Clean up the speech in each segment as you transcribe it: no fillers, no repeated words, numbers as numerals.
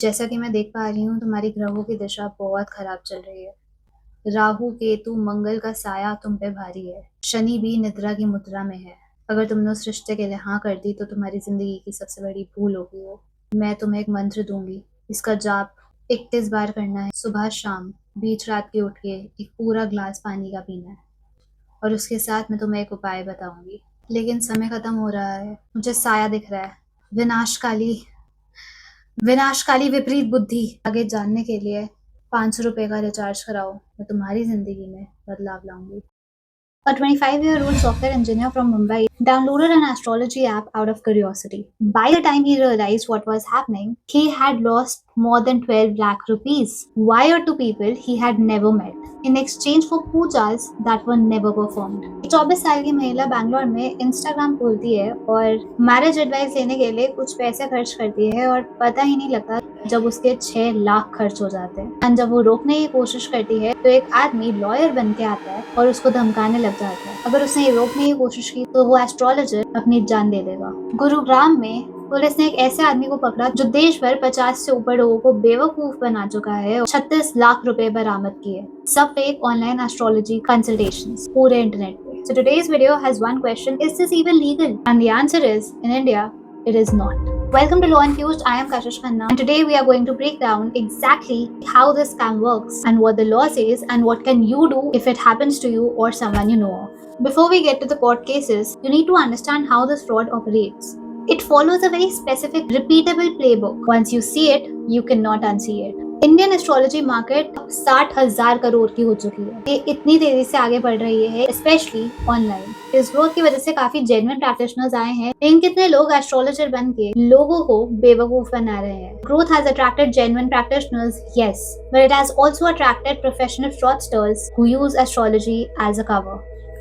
जैसा कि मैं देख पा रही हूँ तुम्हारी ग्रहों की दिशा बहुत खराब चल रही है। राहु केतु मंगल का साया तुम पे भारी है। शनि भी निद्रा की मुद्रा में है। अगर तुमने उस रिश्ते के लिए हाँ कर दी तो तुम्हारी जिंदगी की सबसे बड़ी भूल होगी वो। मैं तुम्हें एक मंत्र दूंगी, इसका जाप 31 बार करना है। सुबह शाम बीच रात के उठ के एक पूरा ग्लास पानी का पीना है। और उसके साथ मैं तुम्हें एक उपाय बताऊंगी। लेकिन समय खत्म हो रहा है, मुझे साया दिख रहा है। विनाशकाली विनाशकाली विपरीत बुद्धि। आगे जानने के लिए 500 रुपए का रिचार्ज कराओ, मैं तुम्हारी जिंदगी में बदलाव लाऊंगी। A 25-year-old software engineer from Mumbai downloaded an astrology app out of curiosity. By the time he realized what was happening, he had lost more than 12 lakh rupees wired to people he had never met in exchange for pujas that were never performed. 24 साल की महिला बैंगलोर में Instagram खोलती है और marriage advice लेने के लिए कुछ पैसे खर्च करती है और पता ही नहीं लगता जब उसके 6 लाख खर्च हो जाते हैं। और जब वो रोकने की कोशिश करती है तो एक आदमी लॉयर बन के आता है और उसको धमकाने लग जाता है। अगर उसने ये रोकने की कोशिश की तो वो एस्ट्रोलॉजर अपनी जान दे देगा। गुरुग्राम में पुलिस ने एक ऐसे आदमी को पकड़ा जो देश भर 50 से ऊपर लोगों को बेवकूफ बना चुका है और 36 लाख रुपए बरामद किए। सब फेक ऑनलाइन एस्ट्रोलॉजी कंसल्टेशंस पूरे इंटरनेट पे। So today's video has one question: is this even legal? And the answer is, in India, it is not. Welcome to Law Infused. I am Kashish Khanna, and today we are going to break down exactly how this scam works and what the law says and what can you do if it happens to you or someone you know of. Before we get to the court cases, you need to understand how this fraud operates. It follows a very specific, repeatable playbook. Once you see it, you cannot unsee it. Indian astrology market 60,000 crore की हो चुकी है। ये इतनी तेजी से आगे बढ़ रही है, स्पेशली ऑनलाइन। इस ग्रोथ की वजह से काफी जेन्युइन प्रैक्टिशनर्स आए हैं, लेकिन कितने लोग एस्ट्रोलॉजर बन के लोगों को बेवकूफ बना रहे हैं। Growth has attracted genuine practitioners, yes, but it has also attracted professional fraudsters who use astrology as a cover.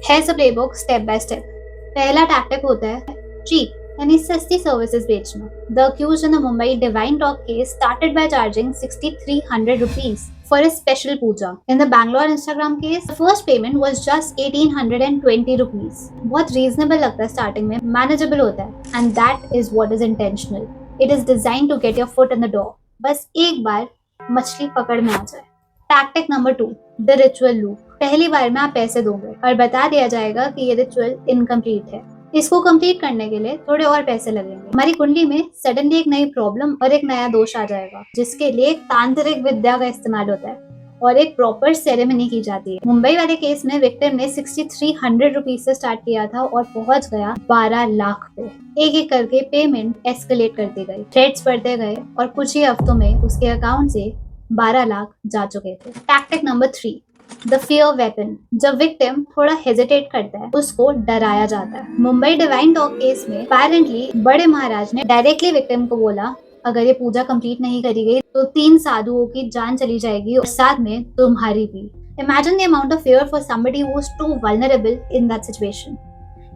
Here's the playbook step by step. पहला टैक्टिक होता है cheap, यानी सस्ती सर्विसेज बेचना। The accused in the Mumbai Divine Talk case started by charging 6,300 rupees for a special puja. In the Bangalore Instagram case, the first payment was just 1,820 rupees. बहुत reasonable लगता है starting में, manageable होता है, and that is what is intentional. It is designed to get your foot in the door. बस एक बार मछली पकड़ में आ जाए। Tactic number 2, the ritual loop. पहली बार में आप पैसे दोगे और बता दिया जाएगा कि ये रिचुअल इनकम्प्लीट है। इसको कंप्लीट करने के लिए थोड़े और पैसे लगेंगे। हमारी कुंडली में सडनली एक नई प्रॉब्लम और एक नया दोष आ जाएगा, जिसके लिए एक तांत्रिक विद्या का इस्तेमाल होता है और एक प्रॉपर सेरेमनी की जाती है। मुंबई वाले केस में विक्टिम ने 6,300 रुपीज से स्टार्ट किया था और पहुंच गया 12 लाख पे। एक एक करके पेमेंट एस्केलेट करती गई, थ्रेड्स बढ़ते गए और कुछ ही हफ्तों में उसके अकाउंट से 12 लाख जा चुके थे। Tactic number 3, the fear weapon. जब विक्टिम थोड़ा हेजिटेट करता है, उसको डराया जाता है। मुंबई डिवाइन टॉक केस में अपेरेंटली बड़े महाराज ने डायरेक्टली विक्टिम को बोला, अगर ये पूजा कंप्लीट नहीं करी गई तो 3 साधुओं की जान चली जाएगी और साथ में तुम्हारी भी। Imagine the amount of fear for somebody who is too vulnerable in that situation.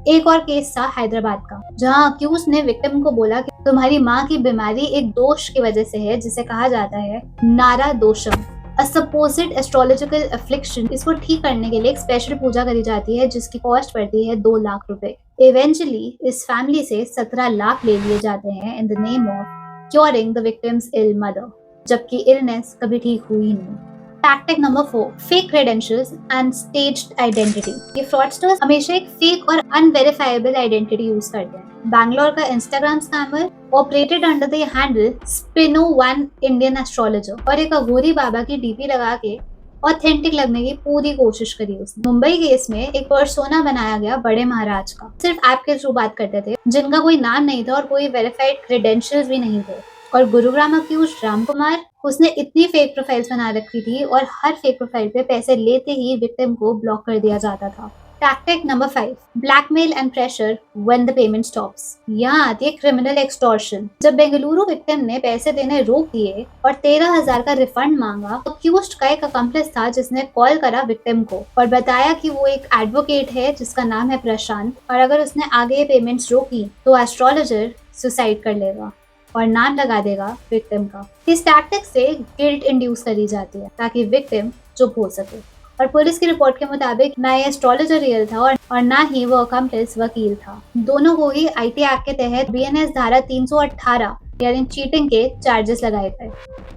एक और केस था हैदराबाद का, जहां अक्यूज ने विक्टिम को बोला कि तुम्हारी माँ की बीमारी एक दोष की वजह से है, जिसे कहा जाता है नारा दोषम, A supposed astrological affliction। इसको ठीक करने के लिए एक स्पेशल पूजा करी जाती है जिसकी कॉस्ट पड़ती है 2 लाख रुपए। इवेंचुअली इस फैमिली से 17 लाख ले लिए जाते हैं in the name of curing the victims ill mother, जबकि इलनेस कभी ठीक हुई नहीं। Tactic number 4, fake credentials and staged identity. ये फ्रॉडस्टर्स हमेशा एक फेक और अनवेरिफाइबल आइडेंटिटी यूज करते हैं। बैंगलोर का Instagram scammer operated under the handle स्पिनो1 इंडियन एस्ट्रोलॉजर और एक अघोरी बाबा की डीपी लगा के ऑथेंटिक लगने की पूरी कोशिश करी उसने। मुंबई केस में एक पर्सोना बनाया गया बड़े महाराज का, सिर्फ ऐप के थ्रू बात करते थे, जिनका कोई नाम नहीं था और कोई वेरीफाइड क्रेडेंशियल्स भी नहीं थे। और गुरुग्राम अक्यूज राम कुमार, उसने इतनी फेक प्रोफाइल्स बना रखी थी और हर फेक प्रोफाइल पे पैसे लेते ही विक्टिम को ब्लॉक कर दिया जाता था। Tactic number 5, blackmail and pressure when the payment stops. यहाँ आती है क्रिमिनल एक्सटॉर्शन। जब बेंगलुरु विक्टिम ने पैसे देने रोक दिए और 13,000 का रिफंड मांगा, तो अक्यूज्ड का एक अकम्प्लिस था जिसने कॉल करा विक्टिम को और बताया कि वो एक एडवोकेट है जिसका नाम है प्रशांत, और अगर उसने आगे पेमेंट्स रोकी तो एस्ट्रोलॉजर सुसाइड कर लेगा और नाम लगा देगा विक्टिम का। इस टैक्टिक से गिल्ट इंड्यूस करी जाती है ताकि विक्टिम चुप हो सके। और पुलिस की रिपोर्ट के मुताबिक ना ये एस्ट्रोलॉजर रियल था और ना ही वो अकम्प्लिस वकील था। दोनों को ही आईटी एक्ट के तहत बीएनएस धारा 318 यानी चीटिंग के चार्जेस लगाए गए।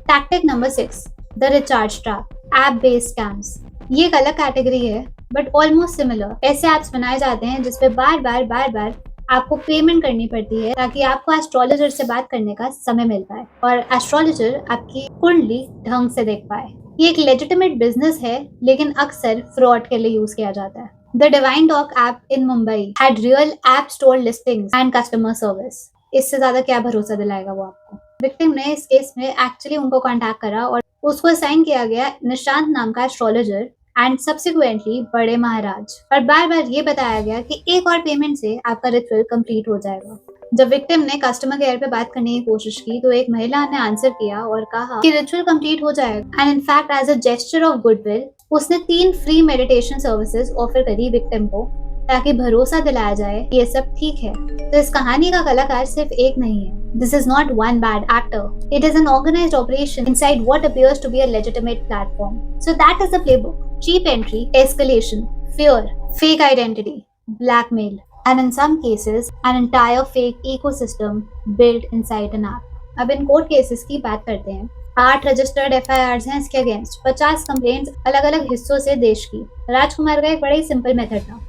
Tactic number 6, the recharge trap, app based scams. ये एक अलग कैटेगरी है बट ऑलमोस्ट सिमिलर। ऐसे ऐप्स बनाए जाते हैं जिसपे बार बार आपको पेमेंट करनी पड़ती है ताकि आपको एस्ट्रोलॉजर से बात करने का समय मिल पाए और एस्ट्रोलॉजर आपकी कुंडली ढंग से देख पाए। ये एक लेजिटिमेट बिजनेस है लेकिन अक्सर फ्रॉड के लिए यूज किया जाता है। The divine dog app in Mumbai had real app store listings and customer service. इससे ज्यादा क्या भरोसा दिलाएगा वो आपको। विक्टिम ने इस केस में एक्चुअली उनको कांटेक्ट करा और उसको असाइन किया गया निशांत नाम का एस्ट्रोलॉजर एंड सब्सिक्वेंटली बड़े महाराज, और बार बार ये बताया गया कि एक और पेमेंट से आपका रिचुअल कंप्लीट हो जाएगा। जब विक्टिम ने कस्टमर केयर पे बात करने की कोशिश की तो एक महिला ने आंसर किया और कहा कि रिचुअल कंप्लीट हो जाएगा and in fact as a gesture of goodwill उसने 3 फ्री मेडिटेशन सर्विसेज ऑफर करी विक्टिम को ताकि भरोसा दिलाया जाए ये सब ठीक है। तो इस कहानी का कलाकार सिर्फ एक नहीं है। This is not one bad actor. It is an organized operation inside what appears to be a legitimate platform. So that is the playbook. Cheap entry, escalation, fear, fake identity, blackmail, and in some cases, an entire fake ecosystem built inside an app. अब in court cases की बात करते हैं। 8 registered FIRs हैं इसके against, 50 complaints अलग अलग हिस्सों से देश की। राजकुमार का एक बड़ा ही सिंपल मेथड था,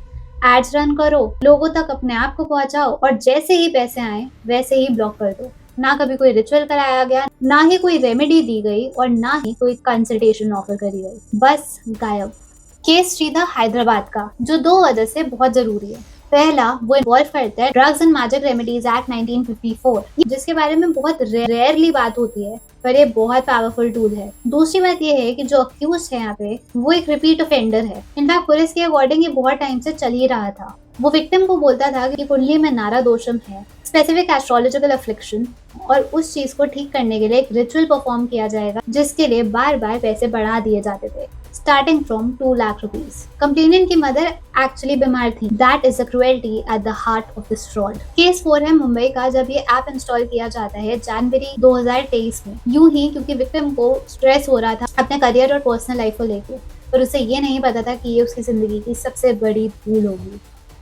एड्स रन करो, लोगों तक अपने आप को पहुंचाओ और जैसे ही पैसे आए वैसे ही ब्लॉक कर दो। ना कभी कोई रिचुअल कराया गया, ना ही कोई रेमेडी दी गई और ना ही कोई कंसल्टेशन ऑफर करी गई, बस गायब। केस सीधा हैदराबाद का जो 2 वजह से बहुत जरूरी है। पहला, वो इन्वॉल्व करता है drugs and magic remedies act 1954, जिसके बारे में बहुत रेयरली बात होती है पर ये बहुत पावरफुल टूल है। दूसरी बात ये है कि जो अक्यूज है यहाँ पे वो एक रिपीट ऑफेंडर है। इनफैक्ट पुलिस के अकॉर्डिंग ये बहुत टाइम से चल ही रहा था। वो विक्टिम को बोलता था कि कुंडली में नारा दोषम है, स्पेसिफिक एस्ट्रोलॉजिकल अफ्लिक्शन, और उस चीज को ठीक करने के लिए एक रिचुअल परफॉर्म किया जाएगा जिसके लिए बार बार पैसे बढ़ा दिए जाते थे, starting from 2 lakh rupees. Complainant की मदर एक्चुअली बीमार थी। That is the cruelty at the heart of this fraud. Case 4 है मुंबई का, जब ये ऐप इंस्टॉल किया जाता है जनवरी 2023 में। यूं ही क्योंकि विक्टिम को स्ट्रेस हो रहा था अपने करियर और पर्सनल लाइफ को लेकर, पर उसे ये नहीं पता था कि ये उसकी जिंदगी की सबसे बड़ी भूल होगी।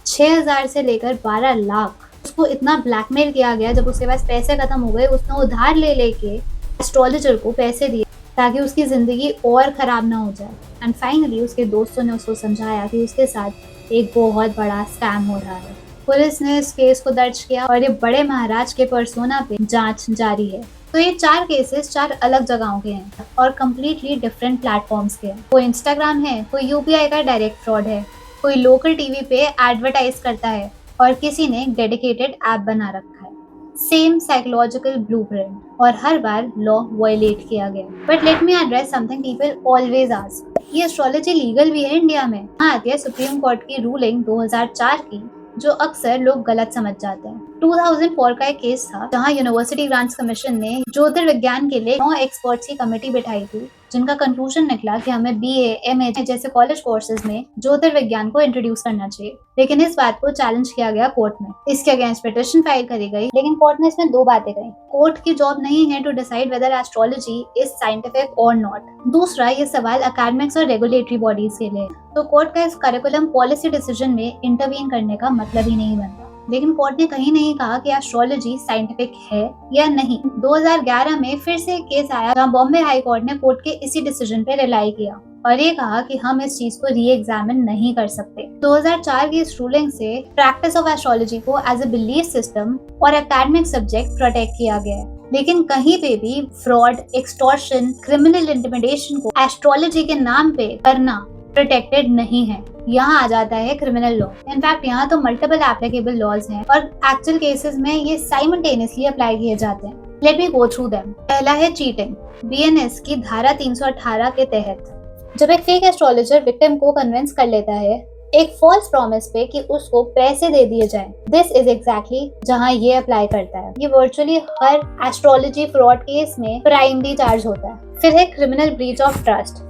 6000 से लेकर 12 लाख उसको इतना ब्लैकमेल किया गया। जब उसके पास पैसे खत्म हो गए उसने उधार ले लेके एस्ट्रोलॉजर को पैसे दिए ताकि उसकी जिंदगी और खराब ना हो जाए। एंड फाइनली उसके दोस्तों ने उसको समझाया कि उसके साथ एक बहुत बड़ा स्कैम हो रहा है। पुलिस ने इस केस को दर्ज किया और ये बड़े महाराज के पर्सोना पे जांच जारी है। तो ये 4 केसेस 4 अलग जगहों के हैं और कम्प्लीटली डिफरेंट प्लेटफॉर्म्स के हैं। कोई इंस्टाग्राम है, कोई UPI का डायरेक्ट फ्रॉड है, कोई लोकल टीवी पे एडवर्टाइज करता है और किसी ने डेडिकेटेड ऐप बना रखा है। सेम साइकोलॉजिकल ब्लूप्रिंट और हर बार लॉ वायलेट किया गया। But let me address something people always ask, ये एस्ट्रोलॉजी लीगल भी है इंडिया में? हाँ, आती है सुप्रीम कोर्ट की रूलिंग 2004 की, जो अक्सर लोग गलत समझ जाते हैं। 2004 का एक केस था जहां यूनिवर्सिटी ग्रांट्स कमीशन ने ज्योतिर्विज्ञान के लिए 9 एक्सपर्ट्स की कमेटी बिठाई थी, जिनका कंक्लूजन निकला कि हमें BA, MA जैसे कॉलेज कोर्सेज में ज्योतिर्विज्ञान को इंट्रोड्यूस करना चाहिए। लेकिन इस बात को चैलेंज किया गया कोर्ट में। इसके अगेंस्ट पिटिशन फाइल करी गई, लेकिन कोर्ट ने इसमें 2 बातें कही। कोर्ट की जॉब नहीं है to decide whether astrology is scientific और नॉट। दूसरा, ये सवाल एकेडमिक्स और रेगुलेटरी बॉडीज के लिए, तो कोर्ट का इस करिकुलम पॉलिसी डिसीजन में इंटरवीन करने का मतलब ही नहीं बनता। लेकिन कोर्ट ने कहीं नहीं कहा कि एस्ट्रोलॉजी साइंटिफिक है या नहीं। 2011 में फिर से एक केस आया जहां बॉम्बे हाई कोर्ट ने कोर्ट के इसी डिसीजन पे रिलाई किया और ये कहा कि हम इस चीज को री एग्जामिन नहीं कर सकते। 2004 की इस रूलिंग से प्रैक्टिस ऑफ एस्ट्रोलॉजी को एज ए बिलीफ सिस्टम और एकेडमिक सब्जेक्ट प्रोटेक्ट किया गया है। लेकिन कहीं पे भी फ्रॉड, एक्सटॉर्शन, क्रिमिनल इंटिमिडेशन को एस्ट्रोलॉजी के नाम पे करना प्रोटेक्टेड नहीं है। यहाँ आ जाता है क्रिमिनल लॉ। इनफैक्ट यहाँ तो मल्टीपल एप्लीकेबल लॉज हैं और एक्चुअल केसेस में ये साइमल्टेनियसली अप्लाई किए जाते हैं। Let me go through them. पहला है चीटिंग। BNS की धारा 318 के तहत जब एक फेक एस्ट्रोलॉजर विक्टिम को कन्विंस कर लेता है एक फॉल्स प्रॉमिस पे कि उसको पैसे दे दिए जाएं, दिस इज एग्जैक्टली जहां ये अप्लाई करता है। ये वर्चुअली हर एस्ट्रोलॉजी फ्रॉड केस में प्राइमरी चार्ज होता है। फिर है क्रिमिनल ब्रीच ऑफ ट्रस्ट।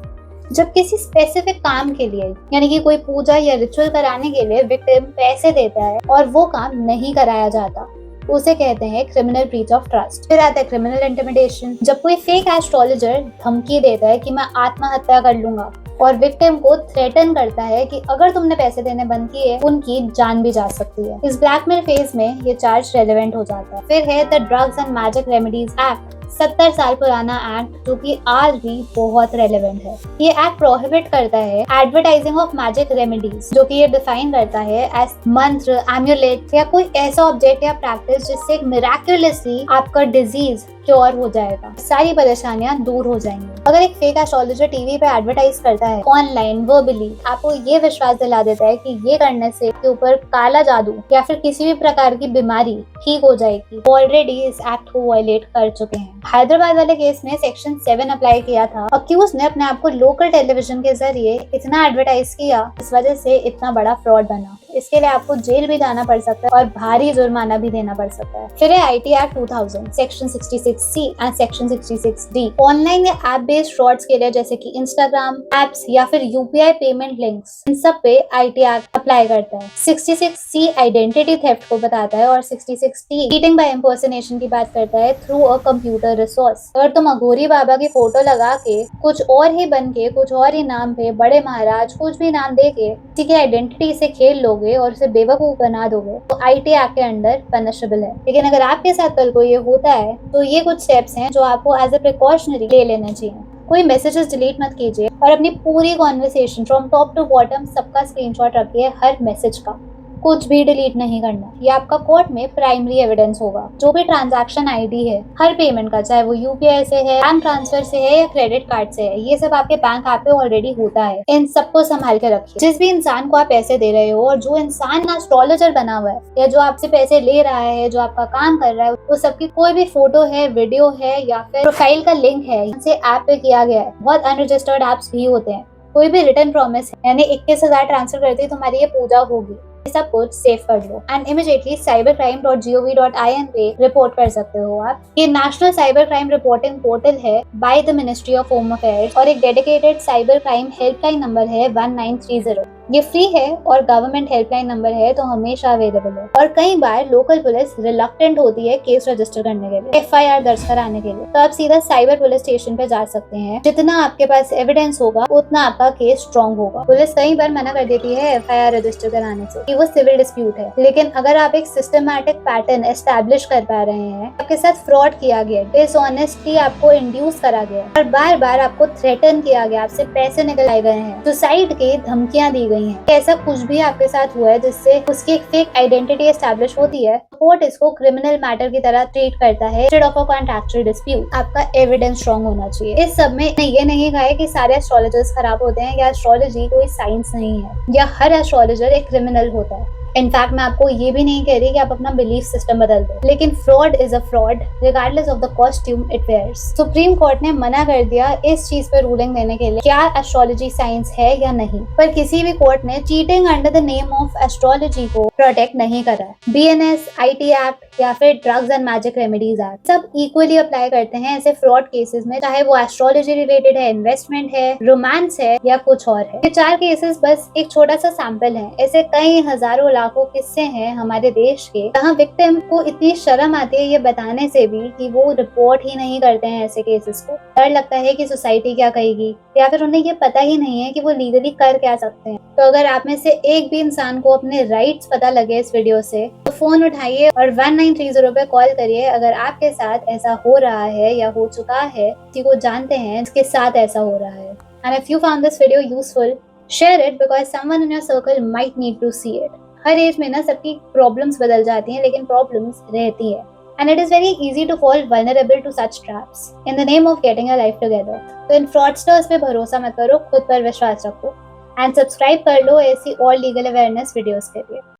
जब किसी स्पेसिफिक काम के लिए यानी कि कोई पूजा या रिचुअल कराने के लिए विक्टिम पैसे देता है और वो काम नहीं कराया जाता, उसे कहते हैं क्रिमिनल ब्रीच ऑफ ट्रस्ट। फिर आता है क्रिमिनल इंटिमिडेशन। जब कोई फेक एस्ट्रोलॉजर धमकी देता है कि मैं आत्महत्या कर लूंगा और विक्टिम को थ्रेटन करता है कि अगर तुमने पैसे देने बंद किए उनकी जान भी जा सकती है। इस ब्लैकमेल फेज में ये चार्ज रेलेवेंट हो जाता है। फिर है the drugs and magic remedies act, 70 साल पुराना एक्ट जो कि आज भी बहुत रेलेवेंट है। ये एक्ट प्रोहिबिट करता है एडवर्टाइजिंग ऑफ मैजिक रेमेडीज, जो कि ये डिफाइन करता है एज मंत्र, एम्यूलेट या कोई ऐसा ऑब्जेक्ट या प्रैक्टिस जिससे मिराक्युलसली आपका डिजीज क्योर हो जाएगा, सारी परेशानियां दूर हो जाएंगी। अगर एक फेक एस्ट्रोलॉजर टीवी पे एडवर्टाइज करता है ऑनलाइन वर्बली, आपको ये विश्वास दिला देता है कि ये करने से के ऊपर काला जादू या फिर किसी भी प्रकार की बीमारी ठीक हो जाएगी, ऑलरेडी इस एक्ट को वायलेट कर चुके हैं। हैदराबाद वाले केस में सेक्शन 7 अप्लाई किया था। अक्यूज ने अपने आप को लोकल टेलीविजन के जरिए इतना एडवर्टाइज किया, इस वजह से इतना बड़ा फ्रॉड बना। इसके लिए आपको जेल भी जाना पड़ सकता है और भारी जुर्माना भी देना पड़ सकता है। फिर है IT act 2000, section 66C and section 66D। Online या ऐप बेस्ड फ्रॉड्स के लिए जैसे कि इंस्टाग्राम एप्स या फिर यूपीआई पेमेंट लिंक्स, इन सब पे आईटी एक्ट अप्लाई करता है। 66C आइडेंटिटी थेफ्ट को बताता है और 66D चीटिंग बाय इम्पर्सनेशन की बात करता है थ्रू अ कंप्यूटर रिसोर्स। अगर तुम अघोरी बाबा की फोटो लगा के कुछ और ही बन के कुछ और ही नाम पे बड़े महाराज कुछ भी नाम दे के किसी की आइडेंटिटी से खेल लोगे और उसे बेवकूफ बना दोगे तो आईटी एक्ट के अंडर पनिशेबल है। लेकिन अगर आपके साथ कल को ये होता है तो ये कुछ स्टेप्स हैं जो आपको एज ए प्रिकॉशनरी ले लेने चाहिए। कोई मैसेजेस डिलीट मत कीजिए और अपनी पूरी conversation from top to bottom सबका स्क्रीनशॉट रखिए, हर मैसेज का, कुछ भी डिलीट नहीं करना। ये आपका कोर्ट में प्राइमरी एविडेंस होगा। जो भी ट्रांजैक्शन आईडी है हर पेमेंट का, चाहे वो यूपीआई से है, बैंक ट्रांसफर से है या क्रेडिट कार्ड से है, ये सब आपके बैंक ऐप पे ऑलरेडी होता है। इन सबको संभाल के रखिए। जिस भी इंसान को आप पैसे दे रहे हो और जो इंसान एस्ट्रोलॉजर बना हुआ है या जो आपसे पैसे ले रहा है, जो आपका काम कर रहा है, वो सबकी कोई भी फोटो है, वीडियो है या फिर प्रोफाइल का लिंक है से ऐप पे किया गया है। बहुत अनरजिस्टर्ड ऐप्स भी होते हैं। कोई भी रिटर्न प्रॉमिस है यानी 21,000 ट्रांसफर करते ही तुम्हारी ये पूजा होगी, सब कुछ सेव कर लो एंड इमीडिएटली cybercrime.gov.in पे रिपोर्ट कर सकते हो आप। ये national cyber crime reporting portal है by the ministry of home affairs और एक dedicated cyber crime helpline number है 1930। ये फ्री है और गवर्नमेंट हेल्पलाइन नंबर है तो हमेशा अवेलेबल है। और कई बार लोकल पुलिस रिलक्टेंट होती है केस रजिस्टर करने के लिए, एफआईआर दर्ज कराने के लिए, तो आप सीधा साइबर पुलिस स्टेशन पे जा सकते हैं। जितना आपके पास एविडेंस होगा उतना आपका केस स्ट्रॉन्ग होगा। पुलिस कई बार मना कर देती है एफआईआर रजिस्टर कराने से कि वो सिविल डिस्प्यूट है, लेकिन अगर आप एक सिस्टमैटिक पैटर्न एस्टैब्लिश कर पा रहे हैं, आपके साथ फ्रॉड किया गया, डिसऑनेस्टली आपको इंड्यूस करा गया और बार बार आपको थ्रेटन किया गया, आपसे पैसे निकलाए गए हैं, सुसाइड की धमकियां दी गई हैं, ऐसा कुछ भी आपके साथ हुआ है जिससे उसकी एक फेक आइडेंटिटी एस्टैब्लिश होती है, कोर्ट इसको क्रिमिनल मैटर की तरह ट्रीट करता है instead of a contractual dispute. आपका एविडेंस स्ट्रॉन्ग होना चाहिए। इस सब में ये नहीं कहा है कि सारे एस्ट्रोलॉजर्स खराब होते हैं या एस्ट्रोलॉजी कोई साइंस नहीं है या हर एस्ट्रोलॉजर एक क्रिमिनल होता है। इनफैक्ट मैं आपको ये भी नहीं कह रही कि आप अपना बिलीफ सिस्टम बदल दो, लेकिन fraud is a fraud regardless of the costume it wears. Supreme court ने मना कर दिया इस चीज पे रूलिंग देने के लिए क्या एस्ट्रोलॉजी साइंस है या नहीं, पर किसी भी कोर्ट ने cheating under the name of astrology को प्रोटेक्ट नहीं करा। बीएनएस, आईटी एक्ट या फिर drugs and magic remedies act सब इक्वली अप्लाई करते हैं ऐसे फ्रॉड केसेस में, चाहे वो एस्ट्रोलॉजी रिलेटेड है, इन्वेस्टमेंट है, रोमांस है या कुछ और है। ये 4 केसेस बस एक छोटा सा सैंपल है। ऐसे कई हजारों लाखों किस्से हैं हमारे देश के जहाँ विक्टिम को इतनी शर्म आती है ये बताने से भी कि वो रिपोर्ट ही नहीं करते हैं ऐसे केसेस को। डर लगता है कि सोसाइटी क्या कहेगी या फिर उन्हें ये पता ही नहीं है कि वो लीगली कर क्या सकते हैं। तो अगर आप में से एक भी इंसान को अपने राइट्स पता लगे इस वीडियो से तो फोन उठाइए और 1930 पे कॉल करिए अगर आपके साथ ऐसा हो रहा है या हो चुका है, किसी को जानते हैं जिसके साथ ऐसा हो रहा है। And if you found this video useful, share it because someone in your circle might need to see it. हर एज में ना सबकी प्रॉब्लम्स बदल जाती हैं लेकिन प्रॉब्लम्स रहती है and it is very easy to fall vulnerable to such traps in the name of getting a life together। तो इन fraudsters पे भरोसा मत करो, खुद पर विश्वास रखो एंड सब्सक्राइब कर लो ऐसी और लीगल अवेयरनेस वीडियोस के लिए।